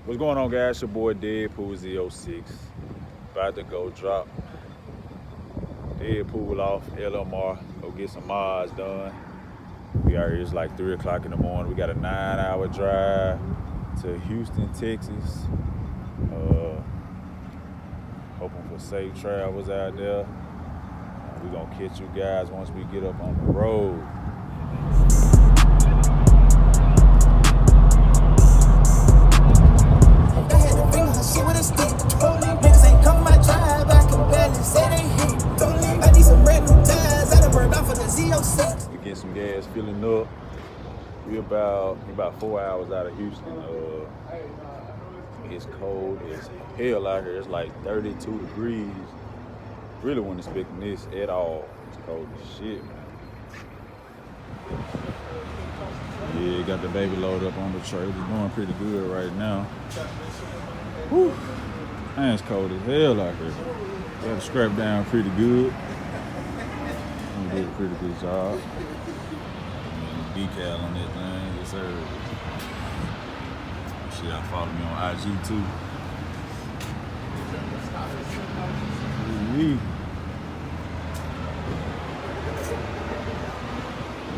What's going on, guys? Your boy Deadpool Zo6. About to go drop Deadpool off LMR. Go get some mods done. We out here, it's like 3 o'clock in the morning. We got a 9-hour drive to Houston, Texas. Hoping for safe travels out there. We're gonna catch you guys once we get up on the road. Niggas ain't come my drive, I can barely say they hit. I need some brand new tires, I done burned off of the Zo6. We get some gas filling up. We about 4 hours out of Houston. It's cold as hell out here. It's like 32 degrees. Really wasn't expecting this at all. It's cold as shit, man. Yeah, got the baby load up on the trailer. It's going pretty good right now. Whew. Man, it's cold as hell out here. Got to scrap down pretty good. I'm doing a pretty good job. Decal on that thing, yes sir. Shit, I follow me on IG too.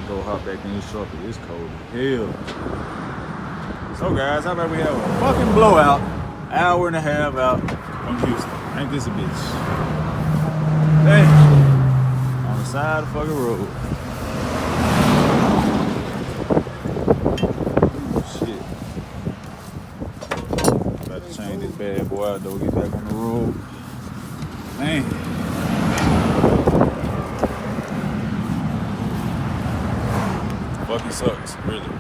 Go hop back in this truck, it's cold as hell. So guys, how about we have a fucking blowout, hour and a half out from Houston. Ain't this a bitch? Damn. On the side of the fucking road. Shit. About to change this bad boy out though, get back on the road. Man. Fucking sucks, really.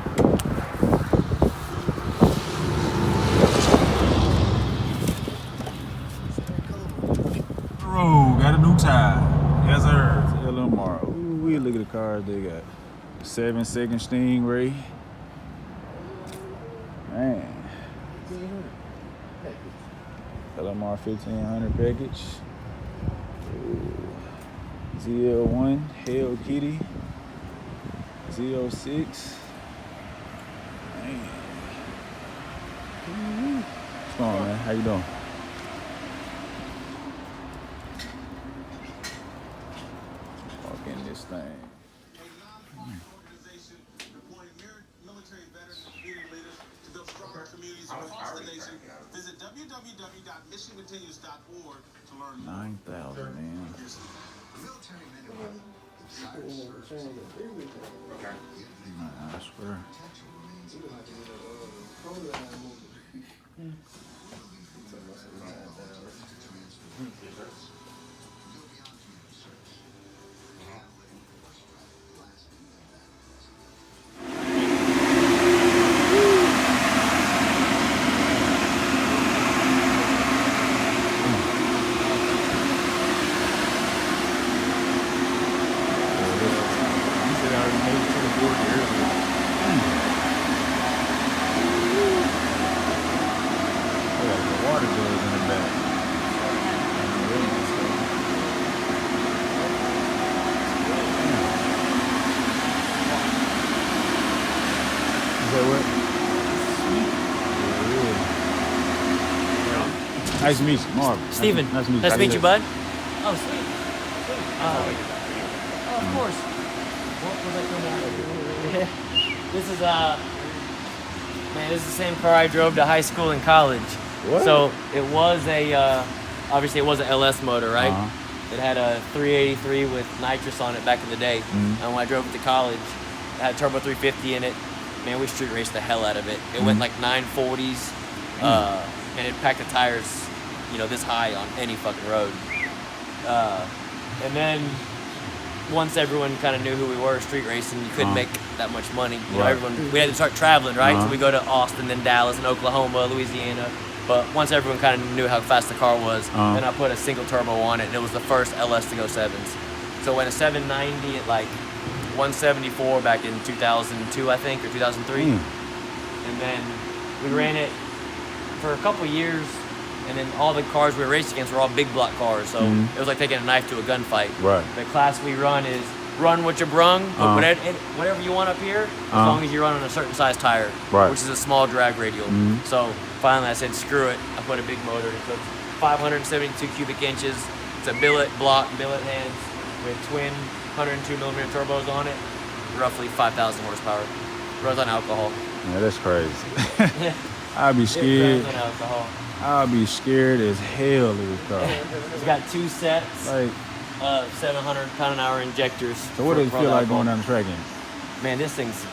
Oh, got a new tire. Yes, sir. It's LMR. Ooh, look at the cars they got. 7-second Stingray. Man. LMR 1500 package. Ooh. ZL1 Hell Kitty. Zo6. Man. What's going on, man? How you doing? Walk in this thing. A non-organization deploying military veterans and community leaders to build stronger communities across the nation. Visit www.missioncontinues.org to learn more. 9,000, man. I swear. Nice to meet you, Marv. Steven. Nice to meet you. Nice to meet you, bud. Oh, sweet. Of course. What was I doing? This is man, this is the same car I drove to high school and college. What? So it was obviously it was an LS motor, right? It had a 383 with nitrous on it back in the day. And when I drove it to college, it had a turbo 350 in it. Man, we street raced the hell out of it. It went like 940s, and it packed the tires, this high on any fucking road. And then once everyone kind of knew who we were, street racing, you couldn't make that much money. We had to start traveling, right? So we go to Austin, then Dallas, and Oklahoma, Louisiana. But once everyone kind of knew how fast the car was, then I put a single turbo on it, and it was the first LS to go 7s. So when a 790 at like 174 back in 2002, I think, or 2003. And then we ran it for a couple years, and then all the cars we were racing against were all big block cars, so it was like taking a knife to a gunfight. Right. The class we run is run what you brung, but whatever you want up here, as long as you run on a certain size tire, which is a small drag radial. So finally I said, screw it. I put a big motor in it. So it's 572 cubic inches. It's a billet heads with twin 102 millimeter turbos on it. Roughly 5,000 horsepower. Runs on alcohol. Yeah, that's crazy. I'd be scared. It runs on alcohol. I'd be scared as hell of this car. It's got 2 sets. Like, 700 pound an hour injectors. so what does it feel like going down the track in? Man, this thing's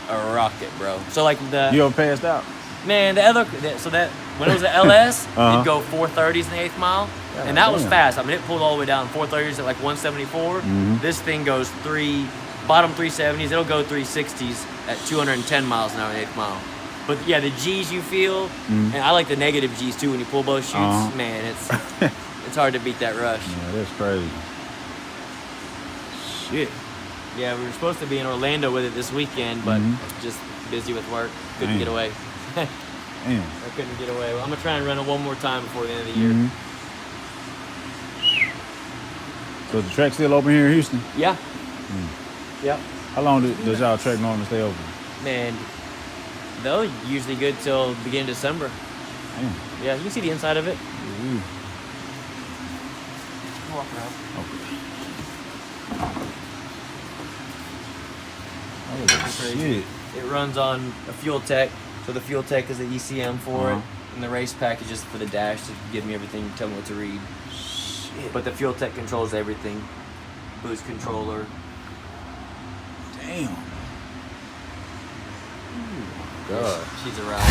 a rocket, bro. So like You ever passed out? man, when it was an LS, it'd go 430s in the 8th mile, and that was fast. I mean, it pulled all the way down 430s at like 174. This thing goes bottom 370s. It'll go 360s at 210 miles an hour in the 8th mile. But yeah, the G's you feel, and I like the negative G's too when you pull both chutes. Man, it's hard to beat that rush. Yeah, that's crazy. Shit. Yeah, we were supposed to be in Orlando with it this weekend, but just busy with work. Couldn't get away. Damn. I couldn't get away. I'm gonna try and run it one more time before the end of the year. So the track's still open here in Houston? Yeah. Yep. How long does y'all track normally stay open? Man, they'll usually good till beginning of December. Damn. Yeah, you can see the inside of it. Walk around. Oh, shit. It runs on a fuel tech, so the fuel tech is the ECM for it, and the race pack is just for the dash to give me everything, tell me what to read. Shit. But the fuel tech controls everything. Boost controller. Damn. God. She's a ride.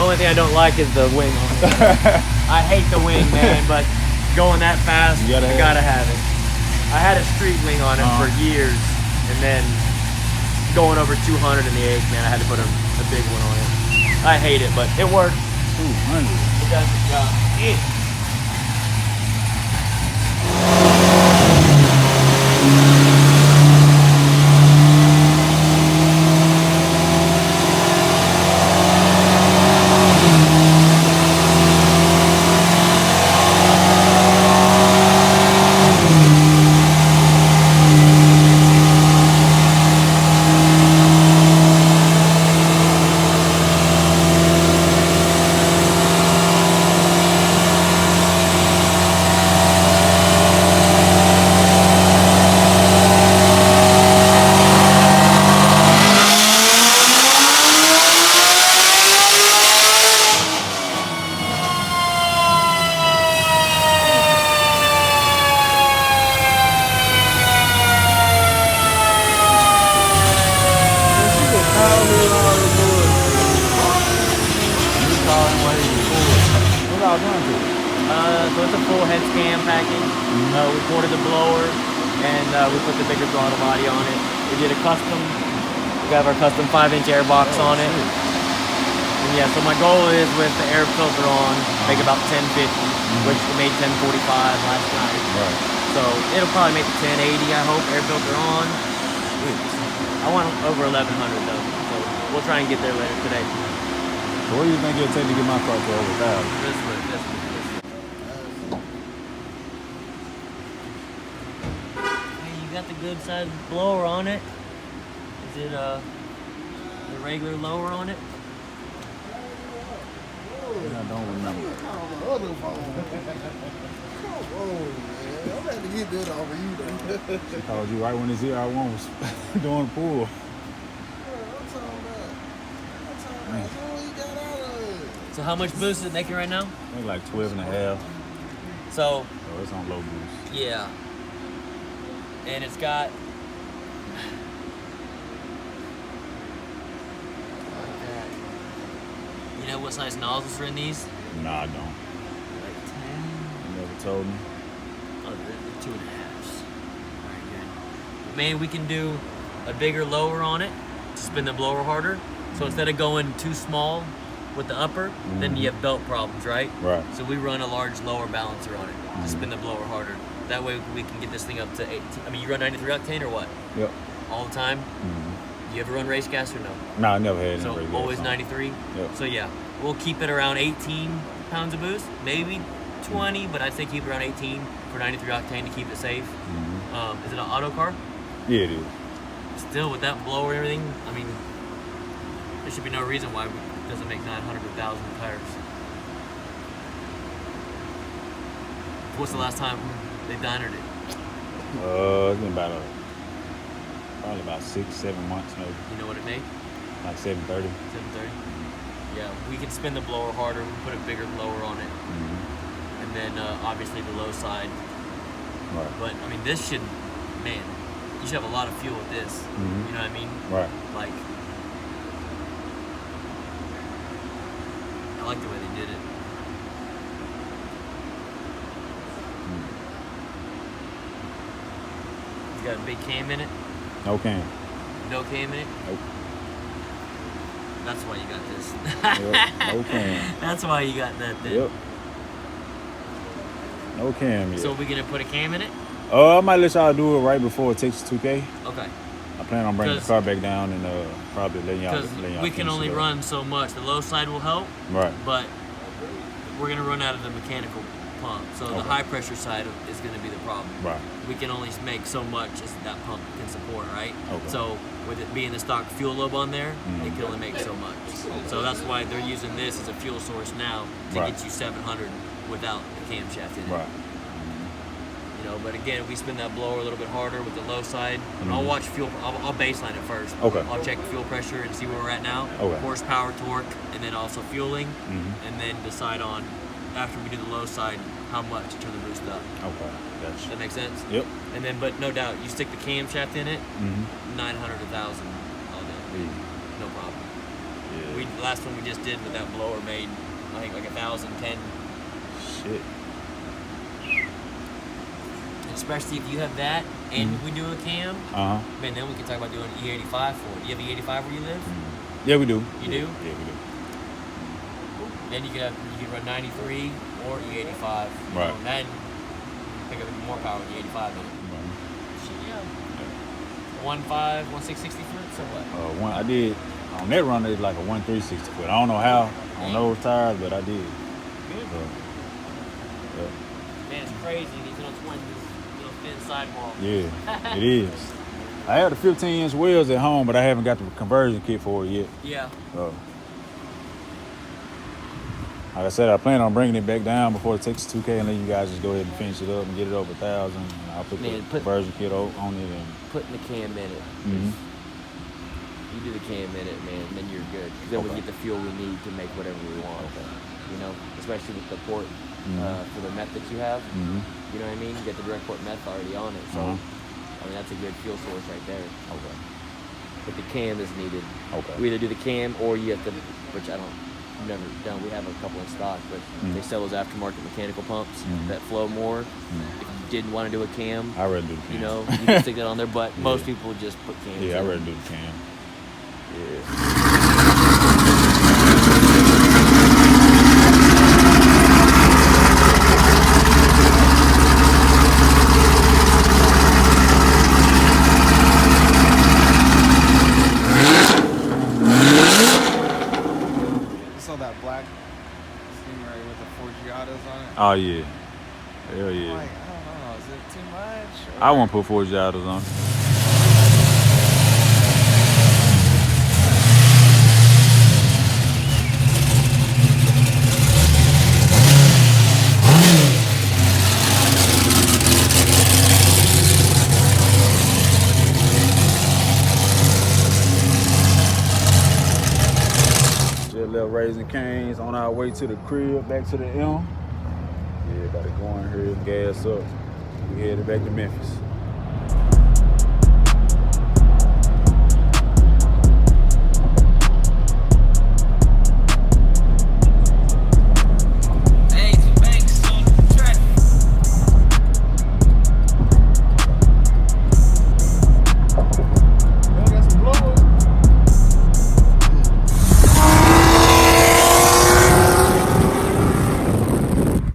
Only thing I don't like is the wing on it. I hate the wing, man, but going that fast, you gotta have it. I had a street wing on it for years, and then going over 200 in the 8th, man, I had to put a big one on it. I hate it, but it works. 200. It does the job. So it's a full head scan package. We ported the blower, and we put the bigger throttle body on it. We did a custom, we got our custom 5-inch air box on it. And yeah, so my goal is with the air filter on, make about 1050, which we made 1045 last night. Right. So it'll probably make 1080, I hope, air filter on. I want over 1100 though, so we'll try and get there later today. So what do you think it'll take to get my car to over 1,000? This one. Hey, you got the good size blower on it. Is it the regular lower on it? I don't remember. Come on, man. I'm about to get that off of you, though. She called you right when the ZR1 was doing the pool. I'm talking about. What you got out of it? So how much boost is it making right now? I think like 12 and a half. So, So it's on low boost. yeah. And it's got... like that. You know what size nozzles are in these? Nah, I don't. Like 10? You never told me. Oh, the 2.5s. Very good. Maybe we can do a bigger lower on it to spin the blower harder. So instead of going too small with the upper, then you have belt problems, right? Right. So we run a large lower balancer on it to spin the blower harder. That way we can get this thing up to 18. I mean, you run 93 octane or what? Yep. All the time? You ever run race gas or no? Nah, I never had So any always 93? Yep. So yeah, we'll keep it around 18 pounds of boost, maybe 20, but I'd say keep it around 18 for 93 octane to keep it safe. Is it an auto car? Yeah, it is. still, with that blower and everything, I mean, there should be no reason why it doesn't make 900 to 1,000 tires. What's the last time they dinered it? It's been about probably about 6-7 months maybe. You know what it made? Like 730. 730. Yeah, we can spin the blower harder. We can put a bigger blower on it, and then obviously the low side. Right. But I mean, this should, man, you should have a lot of fuel with this. You know what I mean? Right. Like, I like the way they did it. It's got a big cam in it. No cam. No cam in it. Nope. That's why you got this. Yep. No cam. That's why you got that then. Yep. No cam yet. So we gonna put a cam in it? I might let y'all do it right before it takes 2K. Okay. I plan on bringing the car back down and probably letting y'all. Because we can only run so much. The low side will help. Right. But we're gonna run out of the mechanical pump. So the high pressure side is gonna be the problem. Right. We can only make so much as that pump can support, right? Okay. So with it being the stock fuel lobe on there, it can only make so much. So that's why they're using this as a fuel source now to get you 700 without the camshaft in it. Right. You know, but again, we spin that blower a little bit harder with the low side. And I'll watch fuel. I'll baseline it first. Okay. I'll check fuel pressure and see where we're at now. Okay. Horsepower, torque, and then also fueling, and then decide on after we do the low side how much to turn the boost up. Okay. Gotcha. That makes sense. Yep. And then, but no doubt, you stick the camshaft in it, 900 to 1,000 all day. No problem. Yeah. We last one we just did with that blower made, I think like 1,010. Shit. Especially if you have that and we do a cam, man, then we can talk about doing E85 for it. Do you have E85 where you live? Yeah, we do. You do? Yeah, we do. Then you can run 93 or E85. Right. And then pick up even more power with E85 in it. Shit, yeah. 1.5, 1.660 foot, so what? I did on that run. It's like a 1.360 foot. I don't know how on those tires, but I did. Good. So, yeah. Man, it's crazy. These little twins, little thin sidewall. Yeah, it is. I have the 15-inch wheels at home, but I haven't got the conversion kit for it yet. Yeah. So, like I said, I plan on bringing it back down before it takes 2K and let you guys just go ahead and finish it up and get it over 1,000. And I'll put the conversion kit on it and putting the cam in it. You do the cam in it, man, then you're good. Because then we get the fuel we need to make whatever we want. You know, especially with the port for the meth that you have. You know what I mean? You get the direct port meth already on it. So, I mean, that's a good fuel source right there. Okay. But the cam is needed. Okay. We either do the cam or you have to, which I don't, never done. We have a couple in stock, but they sell those aftermarket mechanical pumps that flow more. If you didn't want to do a cam, I'd rather do the cam. you know, you can stick that on there, but most people just put cams Yeah, I'd in. rather do the cam. Yeah. That black Stingray with the Forgiatos on it. Oh, yeah. Hell yeah. Like, I don't know, is it too much? I won't put Forgiatos on. Little Raising Canes on our way to the crib, back to the M. Yeah, about to go in here and gas up. We headed back to Memphis.